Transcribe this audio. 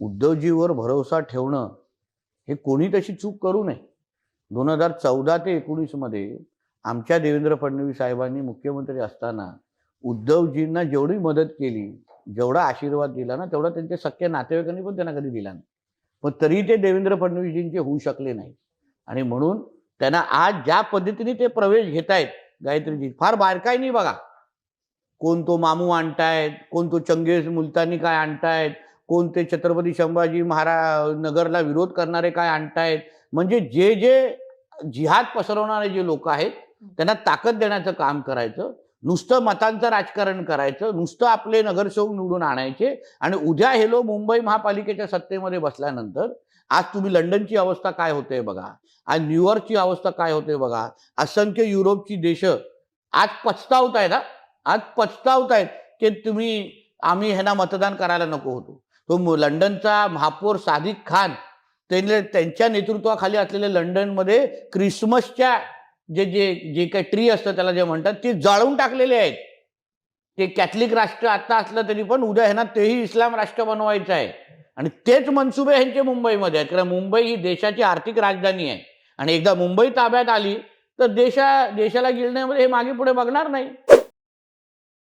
उद्धवजीवर भरोसा ठेवणं हे कोणी तशी चूक करू नये. 2014 ते 19 मध्ये आमच्या देवेंद्र फडणवीस साहेबांनी मुख्यमंत्री असताना उद्धवजींना जेवढी मदत केली, जेवढा आशीर्वाद दिला ना, तेवढा त्यांच्या सख्या नातेवाईकांनी पण त्यांना कधी दिला नाही. पण तरी ते देवेंद्र फडणवीसजींचे होऊ शकले नाही. आणि म्हणून त्यांना आज ज्या पद्धतीने ते प्रवेश घेत आहेत गायत्रीजी, फार बारकाई नाही बघा. कोण तो मामू आणतायत, कोण तो चंगेज मुलतानी काय आणतायत, कोण ते छत्रपती संभाजी महाराज नगरला विरोध करणारे काय आणतायत. म्हणजे जे जे जिहाद पसरवणारे जे लोक आहेत त्यांना ताकद देण्याचं काम करायचं. नुसतं मतांचं राजकारण करायचं, नुसतं आपले नगरसेवक निवडून आणायचे. आणि उद्या हे लोक मुंबई महापालिकेच्या सत्तेमध्ये बसल्यानंतर आज तुम्ही लंडनची अवस्था काय होते बघा, आज न्यूयॉर्कची अवस्था काय होते बघा, असंख्य युरोपची देश आज पछतावतायत. आज पछतावतायत की आम्ही ह्यांना मतदान करायला नको होतो. तो लंडनचा महापौर सादिक खान, त्यांच्या नेतृत्वाखाली असलेल्या लंडनमध्ये क्रिसमसच्या जे जे जे काही ट्री असतं त्याला जे म्हणतात ते जाळून टाकलेले आहेत. ते कॅथलिक राष्ट्र आता असलं तरी पण उद्या ह्यांना तेही इस्लाम राष्ट्र बनवायचं आहे. आणि तेच मनसुबे ह्यांचे मुंबईमध्ये आहेत. कारण मुंबई ही देशाची आर्थिक राजधानी आहे आणि एकदा मुंबई ताब्यात आली तर देशाला गिळण्यामध्ये हे मागे पुढे बघणार नाही.